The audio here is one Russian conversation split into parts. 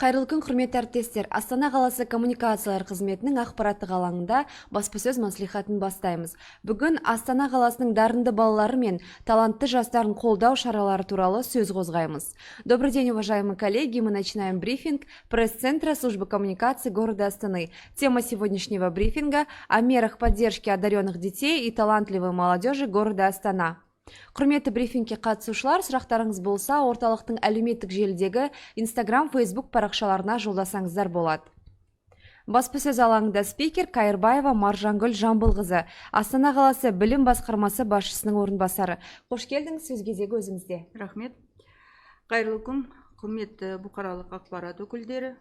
Қайырлы күн, құрметті әріптестер. Астана қаласы коммуникациялар қызметінің ақпараттық алаңында баспасөз мәслихатын бастаймыз. Бүгін Астана қаласының дарынды балалары мен талантты жастарын қолдау шаралары туралы сөз қозғаймыз. Добрый день, уважаемые коллеги. Мы начинаем брифинг пресс-центра службы коммуникации города Астаны. Тема сегодняшнего брифинга о мерах поддержки одаренных детей и талантливой молодежи города Астана. Құрметті брифингке қатысушылар, сұрақтарыңыз болса, орталықтың әлеуметтік желідегі Instagram, Facebook парақшаларына жолдасаңыздар болады. Баспасөз алаңында спикер Кайырбаева Маржангүл Жамбылқызы, Астана қаласы білім басқармасы басшысының орынбасары. Қош келдіңіз, сөз кезегі өзіңізде. Рахмет. Қайырлы күн, құрметті бұқаралық ақпарат өкілдері,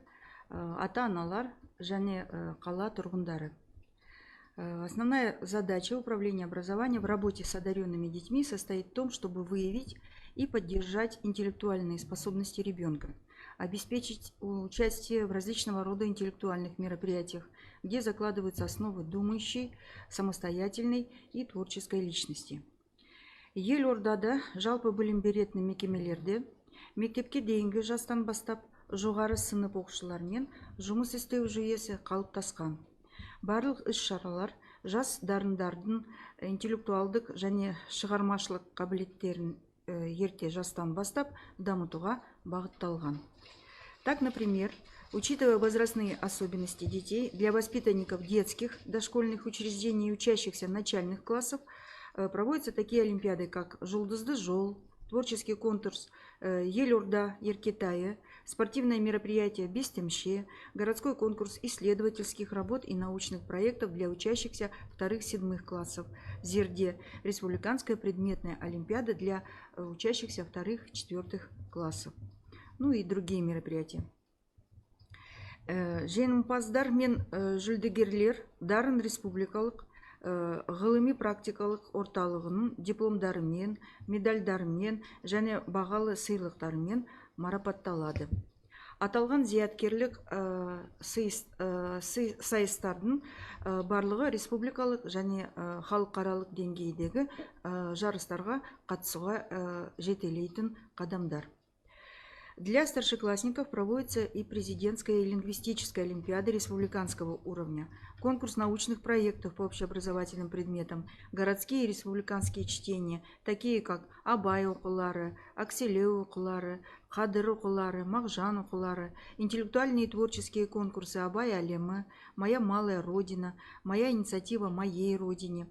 ата-аналар және қала тұрғындары. Основная задача управления образованием в работе с одаренными детьми состоит в том, чтобы выявить и поддержать интеллектуальные способности ребенка, обеспечить участие в различного рода интеллектуальных мероприятиях, где закладываются основы думающей, самостоятельной и творческой личности. Елордада жалпы білім беретін мекемелерде мектепке дейінгі жастан бастап жоғары сынып оқушылармен жұмыс істеу жүйесі қалыптасқан. Барлық іс-шаралар жас дарындардың интеллектуалдық және шығармашылық қабілеттерін ерте жастан бастап дамытуға бағытталған. Так, например, учитывая возрастные особенности детей, для воспитанников детских дошкольных учреждений и учащихся начальных классов проводятся такие олимпиады, как «Жұлдызды жол», творческий конкурс «Елорда Еркетайы», спортивное мероприятие «Бестемще», городской конкурс исследовательских работ и научных проектов для учащихся 2-7 классов, «Зерде», республиканская предметная олимпиада для учащихся 2-4 классов, ну и другие мероприятия. Жеңімпаздар мен жүлдегерлер дарын республикалық ғылыми практикалық орталығының дипломдарымен, медальдарымен және бағалы сыйлықтарымен марапатталады. Аталған зияткерлік сайыстардың барлығы республикалық және халықаралық деңгейдегі жарыстарға қатысуға жетелейтін қадамдар. Для старшеклассников проводится и президентская и лингвистическая олимпиада республиканского уровня, конкурс научных проектов по общеобразовательным предметам, городские и республиканские чтения, такие как Абай оқулары, Акселеу оқулары, Қадыр оқулары, Мағжан оқулары, интеллектуальные и творческие конкурсы Абай әлемі, Моя малая родина, Моя инициатива моей родине,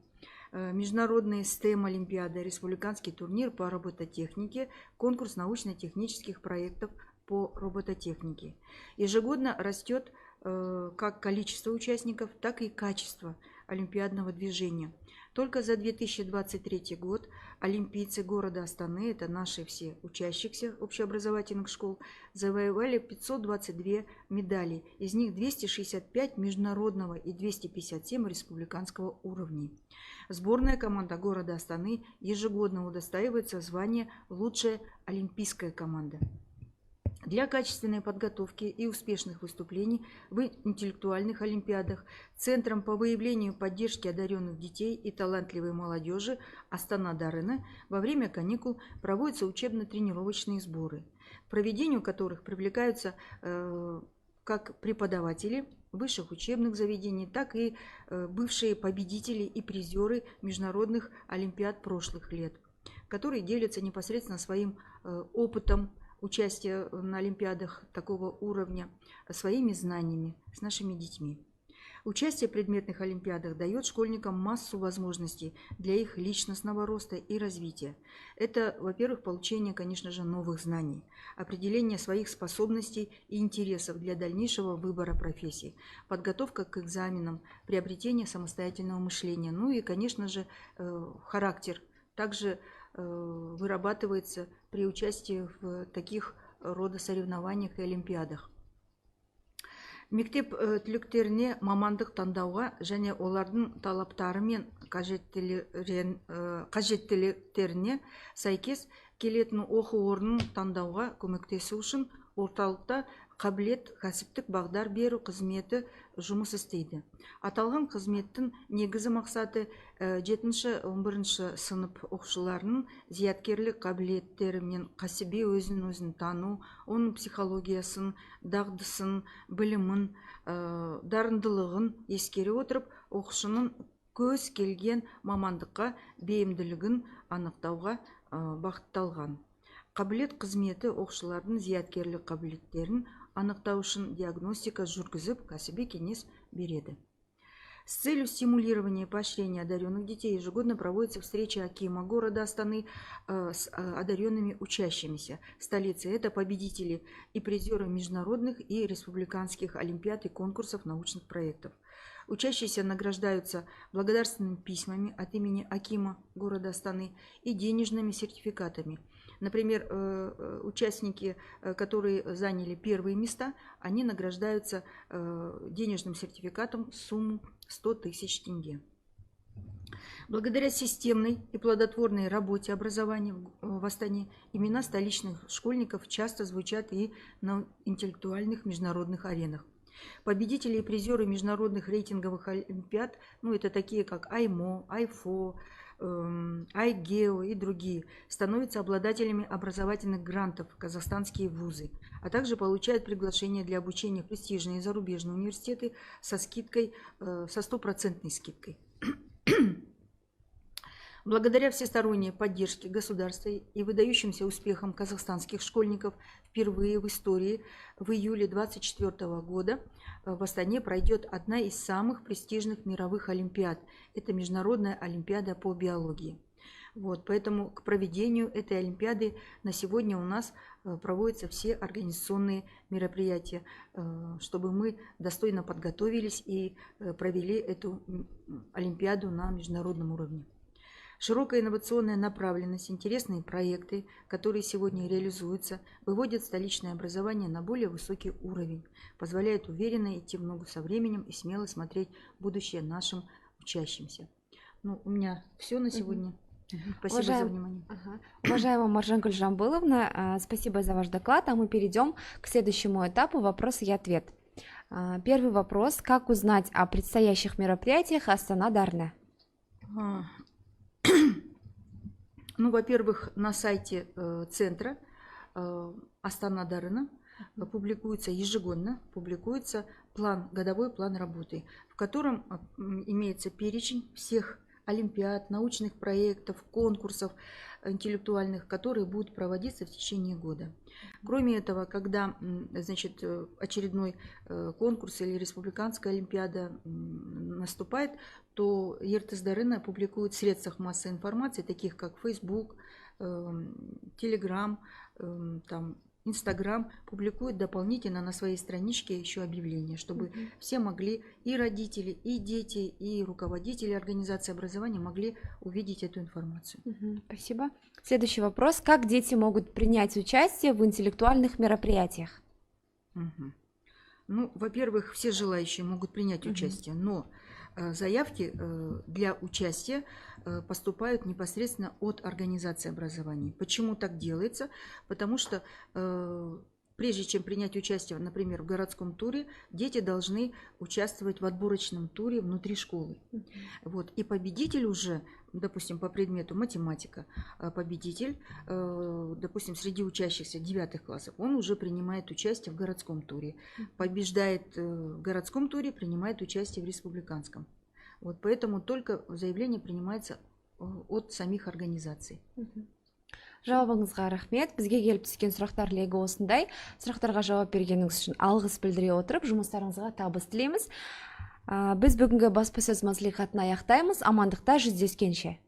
международные STEM-олимпиады, республиканский турнир по робототехнике, конкурс научно-технических проектов по робототехнике. Ежегодно растет как количество участников, так и качество олимпиадного движения. Только за 2023 год олимпийцы города Астаны, это наши все учащихся общеобразовательных школ, завоевали 522 медали, из них 265 международного и 257 республиканского уровней. Сборная команда города Астаны ежегодно удостаивается звания «Лучшая олимпийская команда». Для качественной подготовки и успешных выступлений в интеллектуальных олимпиадах Центром по выявлению и поддержке одаренных детей и талантливой молодежи Астана Дарыны во время каникул проводятся учебно-тренировочные сборы, к проведению которых привлекаются как преподаватели высших учебных заведений, так и бывшие победители и призеры международных олимпиад прошлых лет, которые делятся непосредственно своим опытом участия на олимпиадах такого уровня, своими знаниями с нашими детьми. Участие в предметных олимпиадах дает школьникам массу возможностей для их личностного роста и развития. Это, во-первых, получение, конечно же, новых знаний, определение своих способностей и интересов для дальнейшего выбора профессии, подготовка к экзаменам, приобретение самостоятельного мышления, ну и, конечно же, характер. Также вырабатывается при участии в таких рода соревнованиях и олимпиадах. Мектеп түлектеріне мамандық таңдауға және олардың талаптары мен қажеттіліктеріне сәйкес келетін оқу орнын таңдауға көмектесу үшін орталықта қабілет кәсіптік бағдар беру қызметі жұмыс істейді. Аталған қызметтің негізі мақсаты 7-11 сынып оқушыларының зияткерлік қабілеттері мен кәсіби өзін тану, оның психологиясын, дағдысын, білімін, дарындылығын ескере отырып, оқушының көз келген мамандыққа бейімділігін анықтауға бағытталған. Қабілет қызметі оқушылардың зияткерлік қабілеттерін анықтау үшін диагностика жүргізіп, кәсіби кеңес береді. С целью стимулирования и поощрения одаренных детей ежегодно проводится встреча Акима города Астаны с одаренными учащимися столицы. Это победители и призеры международных и республиканских олимпиад и конкурсов научных проектов. Учащиеся награждаются благодарственными письмами от имени Акима города Астаны и денежными сертификатами. Например, участники, которые заняли первые места, они награждаются денежным сертификатом в сумму 100 тысяч тенге. Благодаря системной и плодотворной работе образования в Астане имена столичных школьников часто звучат и на интеллектуальных международных аренах. Победители и призеры международных рейтинговых олимпиад, это такие как АЙМО, АЙФО, АйГео и другие, становятся обладателями образовательных грантов в казахстанские вузы, а также получают приглашение для обучения в престижные зарубежные университеты со скидкой, со 100% скидкой. Благодаря всесторонней поддержке государства и выдающимся успехам казахстанских школьников впервые в истории в июле 2024 года в Астане пройдет одна из самых престижных мировых олимпиад. Это Международная олимпиада по биологии. Поэтому к проведению этой олимпиады на сегодня у нас проводятся все организационные мероприятия, чтобы мы достойно подготовились и провели эту олимпиаду на международном уровне. Широкая инновационная направленность, интересные проекты, которые сегодня реализуются, выводят столичное образование на более высокий уровень, позволяют уверенно идти в ногу со временем и смело смотреть будущее нашим учащимся. У меня все на сегодня. Спасибо за внимание. Уважаемая Маржангуль Жамбыловна, спасибо за ваш доклад, а мы перейдем к следующему этапу «Вопрос и ответ». Первый вопрос. Как узнать о предстоящих мероприятиях Астана Дарна? Во-первых, на сайте центра Астана Дарна ежегодно публикуется годовой план работы, в котором имеется перечень всех олимпиад, научных проектов, конкурсов интеллектуальных, которые будут проводиться в течение года. Кроме этого, когда очередной конкурс или республиканская олимпиада наступает, то ЕРТС Дарына публикует в средствах массовой информации, таких как Facebook, Telegram, Instagram, публикует дополнительно на своей страничке еще объявления, чтобы все могли, и родители, и дети, и руководители организации образования могли увидеть эту информацию. Спасибо. Следующий вопрос. Как дети могут принять участие в интеллектуальных мероприятиях? Во-первых, все желающие могут принять участие, но заявки для участия поступают непосредственно от организации образования. Почему так делается? Потому что прежде чем принять участие, например, в городском туре, дети должны участвовать в отборочном туре внутри школы. И победитель уже, допустим, по предмету математика, победитель, допустим, среди учащихся 9 классов, он уже принимает участие в городском туре. Побеждает в городском туре, принимает участие в республиканском. Поэтому только заявление принимается от самих организаций. Жауабыңызға рахмет. Бізге келіп түскен сұрақтар легі осындай. Сұрақтарға жауап бергеніңіз үшін алғыс білдіре отырып, жұмыстарыңызға табыс тілейміз. Біз бүгінгі баспасөз мәслихатын аяқтаймыз. Амандықта жүздескенше.